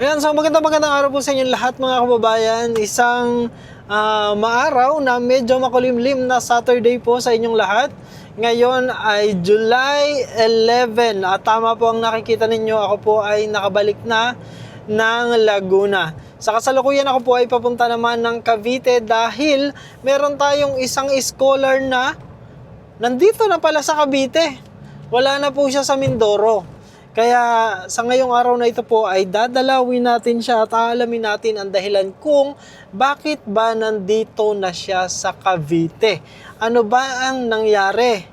Ayan, so magandang araw po sa inyong lahat mga kababayan. Isang maaraw na medyo makulimlim na Saturday po sa inyong lahat. Ngayon ay July 11 at tama po ang nakikita ninyo, ako po ay nakabalik na ng Laguna. Sa kasalukuyan ako po ay papunta naman ng Cavite dahil meron tayong isang scholar na nandito na pala sa Cavite. Wala na po siya sa Mindoro. Kaya sa ngayong araw na ito po ay dadalawin natin siya at aalamin natin ang dahilan kung bakit ba nandito na siya sa Cavite. Ano ba ang nangyari?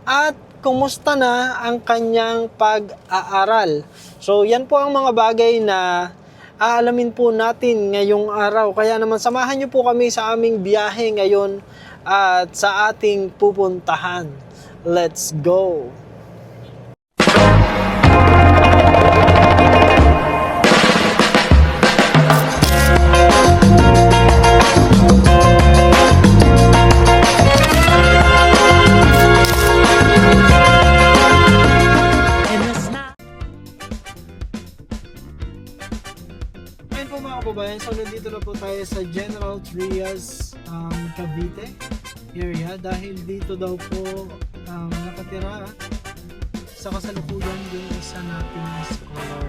At kumusta na ang kanyang pag-aaral? So yan po ang mga bagay na aalamin po natin ngayong araw. Kaya naman samahan niyo po kami sa aming biyahe ngayon at sa ating pupuntahan. Let's go! Ngayon po mga kababayan, so nandito na po tayo sa General Trias, Cavite area dahil dito daw po nakatira sa kasalukuyan yung isa nating scholar.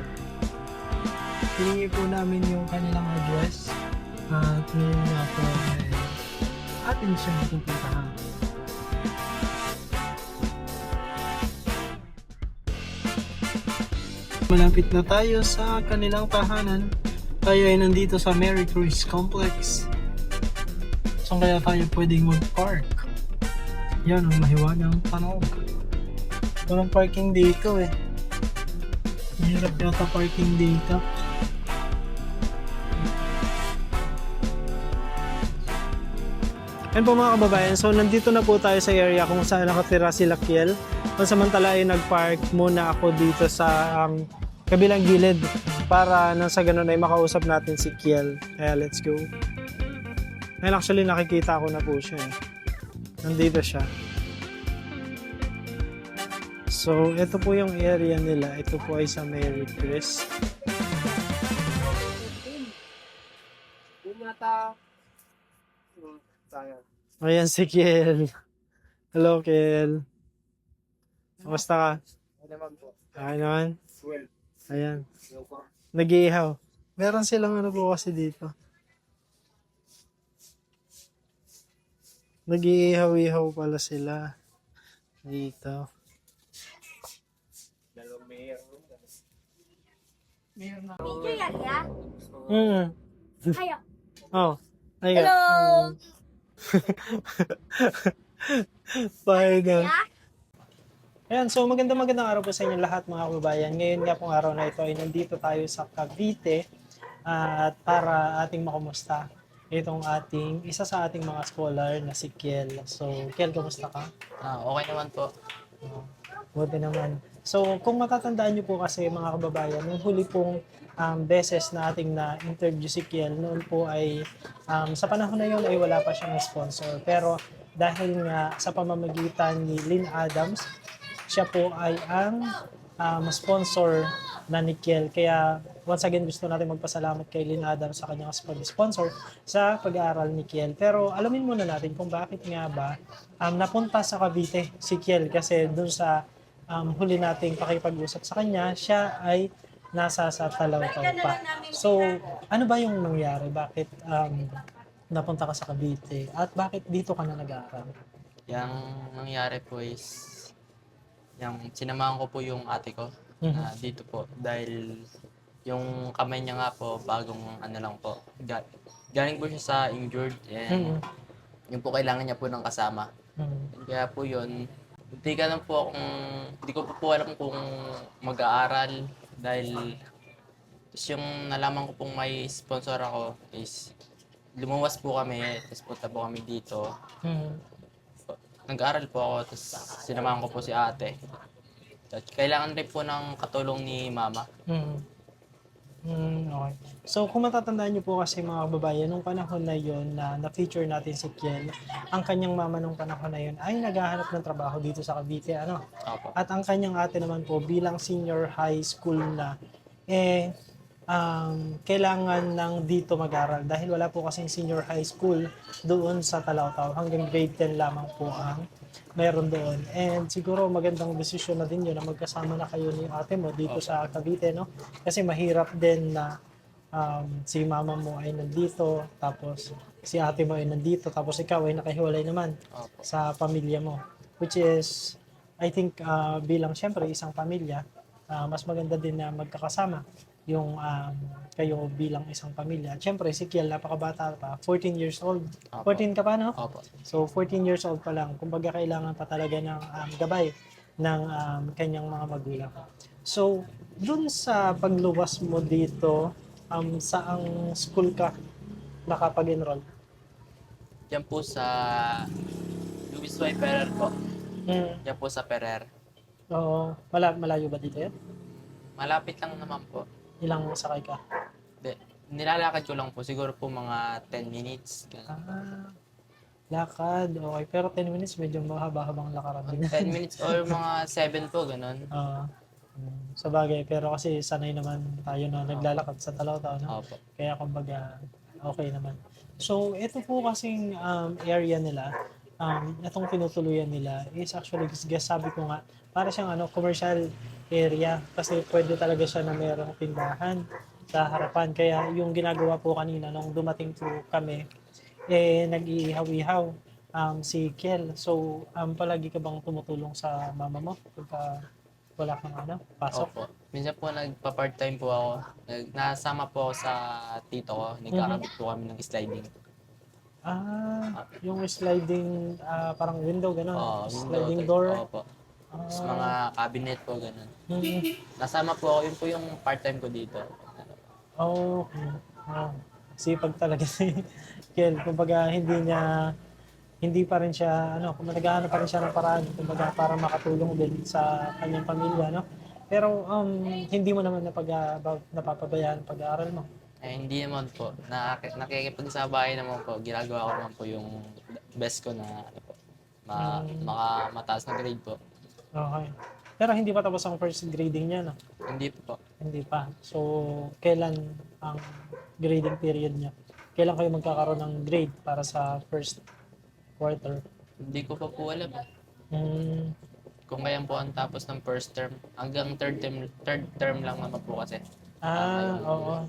Hiningi po namin yung kanilang address at ngayon nga po ay atin siyang pupuntahan. Malapit na tayo sa kanilang tahanan. Tayo ay nandito sa Mary Cruz Complex. Saan kaya tayo pwedeng mag-park? Yan ang mahiwagang panog. Walang parking dito eh. Mahirap yata parking dito. Yan po mga kababayan, so nandito na po tayo sa area kung saan nakatira si Kiel. Pansamantala ay nag-park muna ako dito sa kabilang gilid para nang sa ganun ay makausap natin si Kiel. Kaya let's go. Ngayon actually nakikita ko na po siya eh. Nandito siya. So ito po yung area nila. Ito po ay sa Mary Chris. Ayan si Kiel. Hello Kiel. Kamusta ka? Okay naman? Ayan. Nag-iihaw. Meron silang ano po kasi dito. Nag-iihaw-ihaw pala sila. Dito. Video yan, ya? Kayo. Oh. Ayun. Hello! Bye na. Ya? Ayan, so magandang araw po sa inyo lahat mga kababayan. Ngayon nga pong araw na ito ay nandito tayo sa Cavite at para ating makumusta itong isa sa ating mga scholar na si Kiel. So, Kiel, kumusta ka? Okay naman po. Buti naman. So, kung matatandaan niyo po kasi mga kababayan, yung huli pong beses na ating na-interview si Kiel, noon po ay sa panahon na yun ay wala pa siyang sponsor. Pero dahil nga sa pamamagitan ni Lynn Adams, siya po ay ang sponsor na ni Kiel. Kaya once again gusto natin magpasalamat kay Lynn Adams sa kanyang pag-sponsor sa pag-aaral ni Kiel. Pero alamin muna natin kung bakit nga ba napunta sa Cavite si Kiel. Kasi dun sa huli nating pakipag-usap sa kanya, siya ay nasa sa Talawtaw pa. So, ano ba yung nangyari? Bakit napunta ka sa Cavite? At bakit dito ka na nag-aaral? Yang nangyari po is, yung sinamahan ko po yung ate ko dito po. Dahil yung kamay niya nga po, bagong ano lang po. Galing po siya sa injured and yung po kailangan niya po ng kasama. Kaya po yun, hindi ko po alam kung mag-aaral dahil tapos yung nalaman ko pong may sponsor ako is lumuwas po kami, tapos punta po kami dito. Nag-aaral po ako, tapos sinamahan ko po si ate. Kailangan rin po ng katulong ni mama. Okay. So, kung matatandaan niyo po kasi mga kababayan, nung panahon na yon na na-feature natin si Kiel, ang kanyang mama nung panahon na yon ay naghahanap ng trabaho dito sa Cavite, ano? Opo. At ang kanyang ate naman po bilang senior high school na, kailangan ng dito mag-aral dahil wala po kasing senior high school doon sa Talawtaw. Hanggang grade 10 lamang po ang meron doon. And siguro magandang desisyon na din yun na magkasama na kayo ni ate mo dito Opo. sa Cavite, no? Kasi mahirap din na si mama mo ay nandito, tapos si ate mo ay nandito, tapos ikaw ay nakahiwalay naman Opo. sa pamilya mo. Which is, I think, bilang syempre isang pamilya, mas maganda din na magkakasama yung kayo bilang isang pamilya. Syempre, si Kiel, napakabata pa, 14 years old. Opo. 14 ka pa, no? Opo. So, 14 years old pa lang. Kumbaga, kailangan pa talaga ng gabay ng kanyang mga magulang. So, dun sa pagluwas mo dito, saang school ka nakapag-enroll? Yan po sa Luis Y. Ferrer po. Hmm. Yan po sa Ferrer. Oo. Malayo ba dito yan? Malapit lang naman po. Ilang sakay ka? Nilalakad ko lang po. Siguro po mga 10 minutes. Ganun. Lakad. Okay. Pero 10 minutes, medyo mahaba-habang lakaran din. 10 minutes or mga 7 po, ganun. Sa bagay, pero kasi sanay naman tayo na naglalakad sa Talawtaw, no? Opo. Kaya kumbaga, okay naman. So, ito po kasing area nila, itong tinutuluyan nila is actually, sabi ko nga, para siyang commercial area kasi pwede talaga siya na mayroong tindahan sa harapan. Kaya yung ginagawa po kanina nung dumating po kami, nag-iihaw-ihaw si Kiel. So, palagi ka bang tumutulong sa mama mo pagka wala kang pasok? Opo. Minsan po nagpa-part-time po ako. Nasama po ako sa tito ko. Nagkakabit po kami ng sliding. Yung sliding, parang window, gano'n. Window, Sliding door. Opo. Tapos mga cabinet po, ganun. Hmm. Nasama po ako. Yun po yung part-time ko dito. Okay. Sipag talaga si Kiel. Kumbaga, hindi pa rin siya, naghahanap pa rin siya ng paraan, kumbaga, para makatulong din sa kanyang pamilya, no? Pero, hindi mo naman napapabayaan ang pag-aaral mo. Hindi naman po. Nakikipagsabayan naman po. Ginagawa ko naman po yung best ko na mataas na grade po. Okay. Pero hindi pa tapos ang first grading niya, no? Hindi po. Hindi pa. So, kailan ang grading period niya? Kailan kayo magkakaroon ng grade para sa first quarter? Hindi ko pa po alam. Kung kaya po ang tapos ng first term, hanggang third term lang naman po kasi. Oo.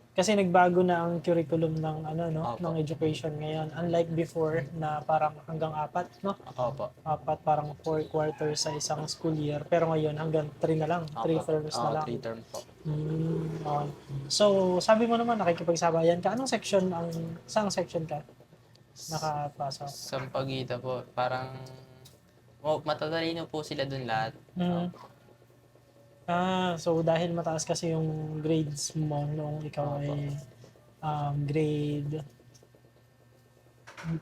Kasi nagbago na ang curriculum ng Opo. ng education ngayon. Unlike before na parang hanggang 4, no? Opo. 4, parang 4 quarters sa isang school year. Pero ngayon hanggang 3 na lang, 3 terms na lang. 3 term po. Okay. So, sabi mo naman nakikipagsabayan ka. Saang section ka nakapasok? Sampaguita po, parang matatalino po sila dun lahat. So dahil mataas kasi yung grades mo nung ikaw ay grade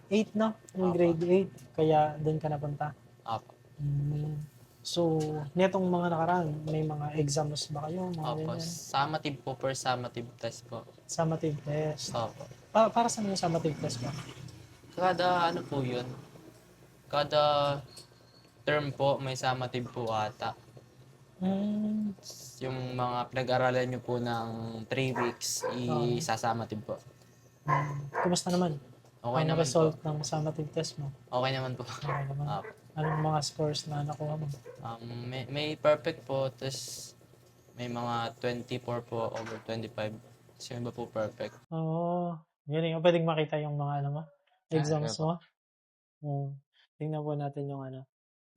8, no? Yung grade 8, kaya doon ka napunta. Opo. So, netong mga nakaraan, may mga exams ba kayo? Opo. Summative po, per summative test po. Summative test. Opo. Para saan yung summative test ba? Kada ano po yun? Kada term po, may summative po ata. Yung mga pinag-aralan nyo po ng 3 weeks, isasummative po. Kumusta naman? Okay ang naman result po. ng summative test mo? Okay naman po. Okay naman. Opo. Anong mga scores na nakuha mo? May perfect po, tapos may mga 24 po over 25. Tapos yung iba po perfect. Galing. Pwedeng makita yung mga exams okay po. mo. Tingnan po natin yung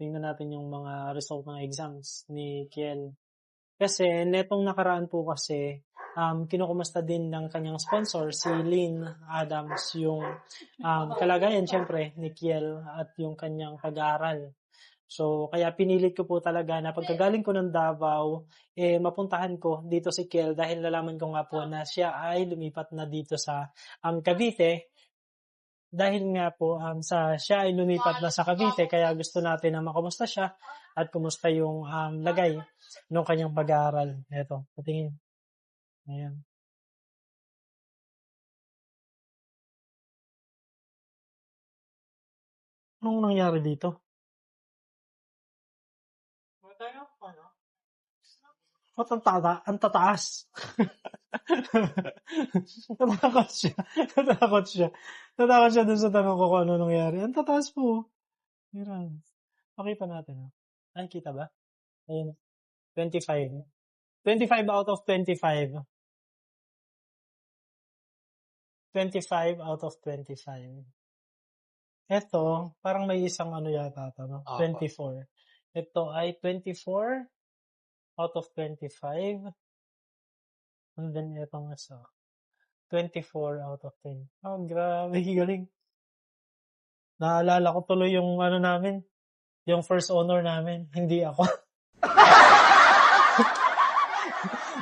tingnan natin yung mga result ng exams ni Kiel. Kasi netong nakaraan po kasi, kinukumusta din ng kanyang sponsor, si Lynn Adams, yung kalagayan syempre ni Kiel at yung kanyang pag-aaral. So, kaya pinilit ko po talaga na pagkagaling ko ng Davao, mapuntahan ko dito si Kiel dahil nalaman ko nga po na siya ay lumipat na dito sa Cavite. Dahil nga po siya ay lumipat na sa Cavite, kaya gusto natin na makumusta siya at kumusta yung lagay ng kanyang pag-aaral. Ito, patingin. Ayan. Anong nangyari dito? Ba't ang tataas? Natakot siya. Natakot siya. Natakot siya dun sa tanong ko kung ano nangyari. Ang tataas po. Hirang. Pakita natin. Ay, kita ba? Ayun. 25. 25 out of 25. 25 out of 25. Ito, parang may isang ano yata ito, no? Opo. 24. Ito ay 24 out of 25. And then itong isa, 24 out of 10. Oh, grabe, galing. Naalala ko tuloy yung ano namin, yung first honor namin, hindi ako.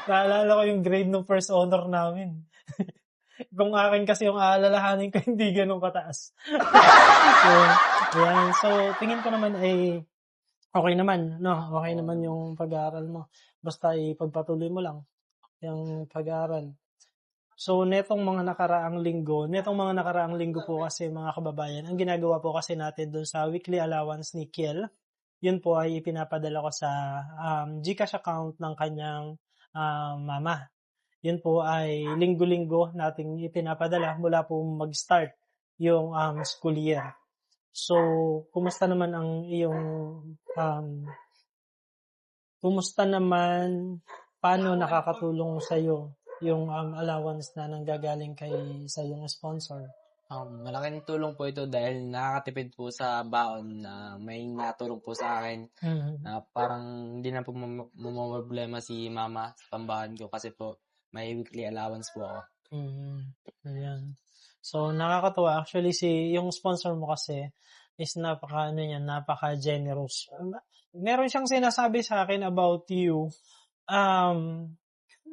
Naalala ko yung grade ng first honor namin. Kung akin kasi yung aalalahanin ko, hindi ganun kataas. So, yan. So, tingin ko naman ay okay naman, no? Okay naman yung pag-aaral mo. Basta ipagpatuloy mo lang yung pag-aaral. So, netong mga nakaraang linggo po kasi mga kababayan, ang ginagawa po kasi natin doon sa weekly allowance ni Kiel, yun po ay ipinapadala ko sa GCash account ng kanyang mama. Yun po ay linggo-linggo nating ipinapadala mula po mag-start yung school year. So, kumusta naman paano nakakatulong sa'yo yung allowance na nanggagaling sa iyong sponsor? Malaking tulong po ito dahil nakakatipid po sa baon na may natulong po sa akin na parang hindi na po problema si mama sa pambahan ko kasi po may weekly allowance po ako. Ayan. So, nakakatuwa. Actually, yung sponsor mo kasi is napaka-generous. Meron siyang sinasabi sa akin about you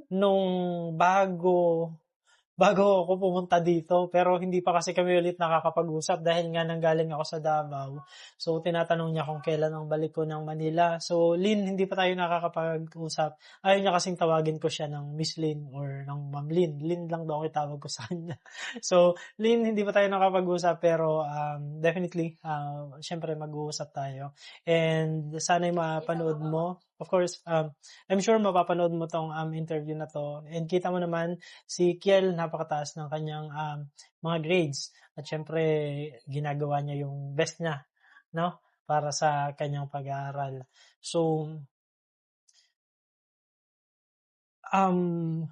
nung bago ako pumunta dito, pero hindi pa kasi kami ulit nakakapag-usap dahil nga nanggaling ako sa Davao. So, tinatanong niya kung kailan ang balik ko ng Manila. So, Lynn, hindi pa tayo nakakapag-usap. Ayaw niya kasing tawagin ko siya ng Miss Lynn or ng Ma'am Lynn. Lynn lang daw ang itawag ko sa kanya. So, Lynn, hindi pa tayo nakakapag-usap, pero definitely, syempre mag-uusap tayo. And sana'y mapanood mo. Of course, I'm sure mapapanood mo tong interview na to. And kita mo naman, si Kiel, napakataas ng kanyang mga grades. At syempre, ginagawa niya yung best niya, no? Para sa kanyang pag-aaral. So, anong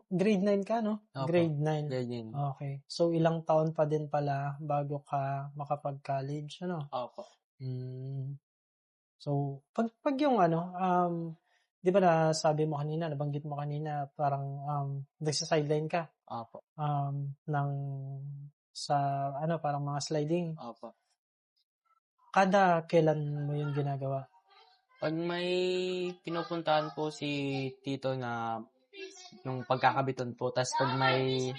grade 9 ka, no? Opo. Grade 9. Grade 9. Okay. So, ilang taon pa din pala bago ka makapag-college, ano? Opo. So, pag yung di ba nabanggit mo kanina, parang nagsa-sideline ka Opo. parang mga sliding. Opo. Kada kailan mo yun ginagawa? Pag may pinupuntahan po si tito na yung pagkakabiton po, tas pag may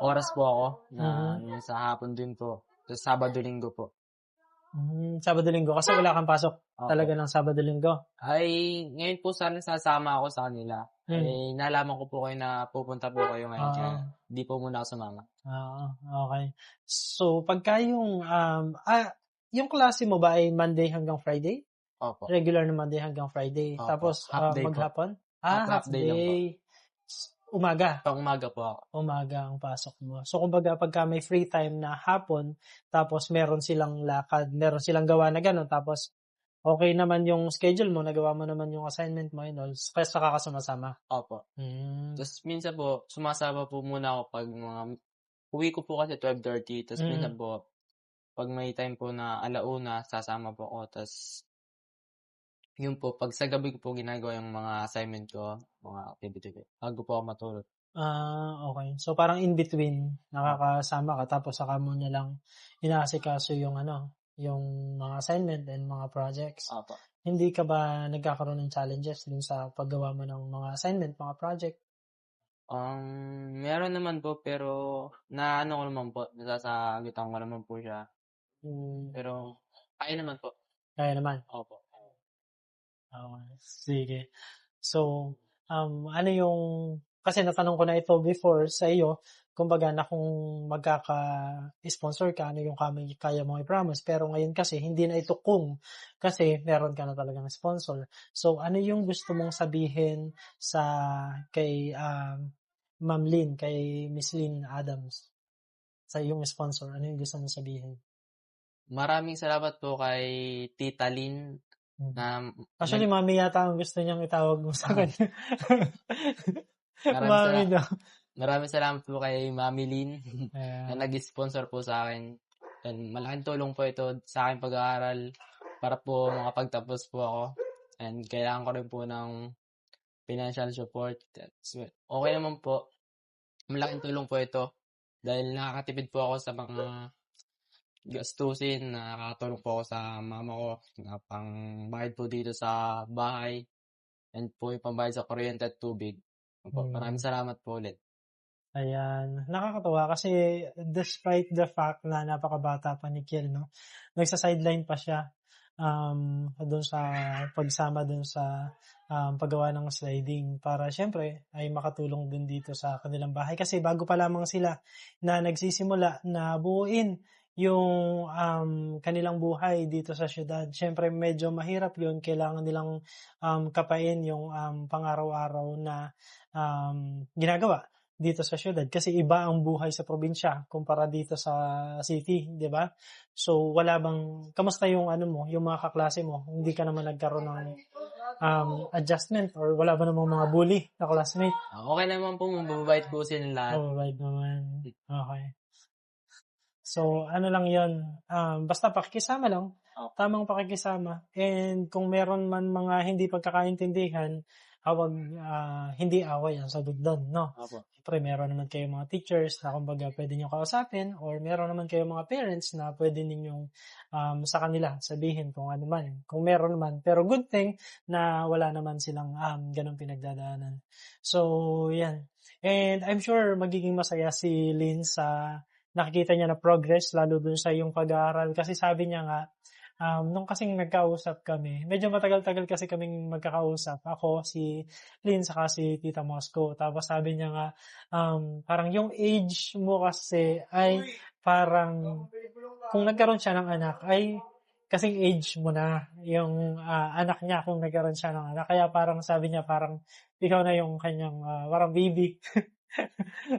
oras po ako na yung sa hapon din po, tas Sabado-Linggo po. Sabado-Linggo kasi wala kang pasok talaga ng Sabado-Linggo. Ay, ngayon po sana sasama ako sa kanila. Eh, nalaman ko po kayo na pupunta po kayo ngayon. Kaya di po muna ako sumama. Okay. So, pagka yung klase mo ba ay Monday hanggang Friday? Opo. Regular na Monday hanggang Friday. Opo. Tapos, Half day po. maghapon? Half day lang po. Umaga? Pang umaga po ako. Umaga ang pasok mo. So, kumbaga, pagka may free time na hapon, tapos meron silang lakad, meron silang gawa na gano'n, tapos okay naman yung schedule mo, nagawa mo naman yung assignment mo and all, kaya saka ka sumasama. Opo. Tapos minsan po, sumasama po muna ako pag uwi ko po kasi 12:30. Tapos minsan po, pag may time po na 1:00, sasama po ako. Tapos, yun po, pag sa gabi ko po ginagawa yung mga assignment ko, mga activity ko, bago po ako matulog. Okay. So, parang in between, nakakasama ka, tapos saka mo na lang inaasikaso yung mga assignment and mga projects. Opo. Hindi ka ba nagkakaroon ng challenges dun sa paggawa mo ng mga assignment, mga project? Meron naman po, pero ko naman po, nasasagutan ko naman po siya. Pero, kaya naman po. Kaya naman? Opo. Okay. Sige. So, ano yung kasi natanong ko na ito before sa iyo, kumbaga na kung magkaka-sponsor ka, ano yung kaya mong i-promise. Pero ngayon kasi, hindi na ito kung, kasi meron ka na talagang sponsor. So, ano yung gusto mong sabihin kay Ma'am Lynn, kay Miss Lynn Adams, sa iyong sponsor? Ano yung gusto mong sabihin? Maraming salamat po kay Tita Lynn na Actually, mami yata ang gusto niyang itawag mo sa kanya. maraming, Mami daw. maraming salamat po kay Mami Lynn na Ayan. nag-sponsor po sa akin. And malaking tulong po ito sa akin pag-aaral para po makapagtapos po ako. And kailangan ko rin po ng financial support. Okay naman po. Malaking tulong po ito dahil nakakatipid po ako sa mga gastusin, nakakatulong po ako sa mama ko na pangbayad po dito sa bahay and po yung pambayad sa kuryente at tubig. Maraming salamat po ulit. Ayan. Nakakatuwa kasi despite the fact na napakabata pa ni Kiel, no? Nagsa-sideline pa siya doon sa pagsama doon sa paggawa ng sliding para syempre ay makatulong din dito sa kanilang bahay. Kasi bago pa lamang sila na nagsisimula na buuin yung kanilang buhay dito sa syudad. Syempre medyo mahirap yun. Kailangan nilang kapain yung pang-araw-araw na ginagawa dito sa syudad kasi iba ang buhay sa probinsya kumpara dito sa city, 'di ba? So kamusta yung yung mga kaklase mo? Hindi ka naman nagkaroon ng adjustment or wala ba namang mga bully na classmate? Okay naman po, mababait po silang lahat. Oh, right naman. Okay. So, lang yun. Basta pakikisama lang. Tamang pakikisama. And kung meron man mga hindi pagkakaintindihan, hindi away ang sagot doon, no? Opo. Siyempre, meron naman kayo mga teachers na kumbaga pwede nyo kausapin or meron naman kayo mga parents na pwede ninyong sa kanila sabihin kung ano man. Kung meron naman. Pero good thing na wala naman silang ganun pinagdadaanan. So, yan. And I'm sure magiging masaya si Lynn sa nakikita niya na progress lalo dun sa yung pag-aaral. Kasi sabi niya nga, nung kasing nagkausap kami, medyo matagal-tagal kasi kaming magkakausap. Ako, si Lynn, saka si Tita Moscow. Tapos sabi niya nga, parang yung age mo kasi ay parang, kung nagkaroon siya ng anak, ay kasing age mo na yung anak niya kung nagkaroon siya ng anak. Kaya parang sabi niya, parang ikaw na yung kanyang parang baby.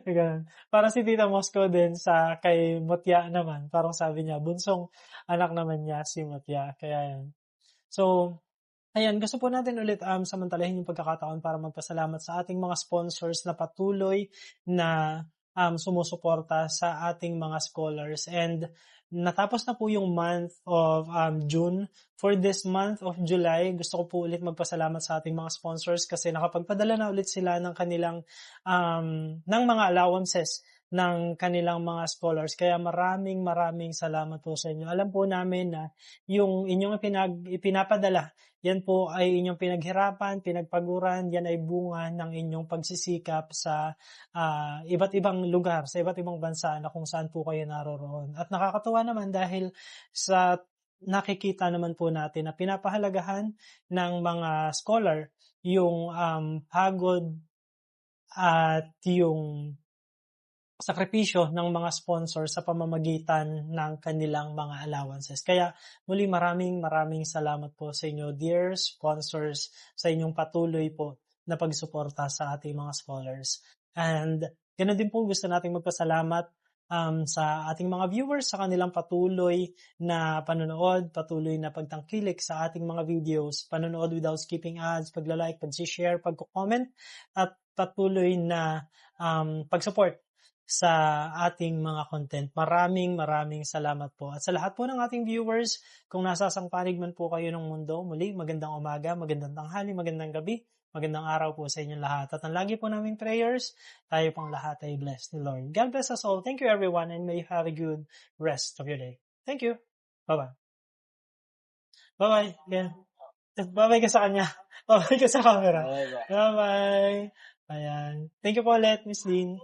Ganun. Parang si Tita Moscow din kay Mutya naman. Parang sabi niya, bunsong anak naman niya si Mutya. Kaya yan. So, ayan, gusto po natin ulit samantalahin yung pagkakataon para magpasalamat sa ating mga sponsors na patuloy na sumusuporta sa ating mga scholars. And natapos na po yung month of June. For this month of July, gusto ko po ulit magpasalamat sa ating mga sponsors kasi nakapagpadala na ulit sila ng kanilang ng mga allowances ng kanilang mga scholars. Kaya maraming salamat po sa inyo. Alam po namin na yung inyong ipinapadala, yan po ay inyong pinaghirapan, pinagpaguran, yan ay bunga ng inyong pagsisikap sa iba't ibang lugar, sa iba't ibang bansa na kung saan po kayo naroroon. At nakakatuwa naman dahil sa nakikita naman po natin na pinapahalagahan ng mga scholar yung pagod at yung sakripisyo ng mga sponsor sa pamamagitan ng kanilang mga allowances. Kaya muli maraming salamat po sa inyo, dear sponsors, sa inyong patuloy po na pagsuporta sa ating mga scholars. And ganoon din po gusto nating magpasalamat sa ating mga viewers sa kanilang patuloy na panonood, patuloy na pagtangkilik sa ating mga videos, panonood without skipping ads, pagla-like, pag-share, pag-comment, at patuloy na pag-support sa ating mga content. Maraming salamat po. At sa lahat po ng ating viewers, kung nasasang panig man po kayo ng mundo, muli magandang umaga, magandang tanghali, magandang gabi, magandang araw po sa inyong lahat. At ang lagi po naming prayers, tayo pang lahat ay blessed ni Lord. God bless us all. Thank you everyone and may you have a good rest of your day. Thank you. Bye-bye. Bye-bye. Yeah. Bye-bye ka sa kanya. Bye-bye ka sa camera. Bye-bye. Bye-bye. Ayan. Thank you po ulit, Miss Lynn.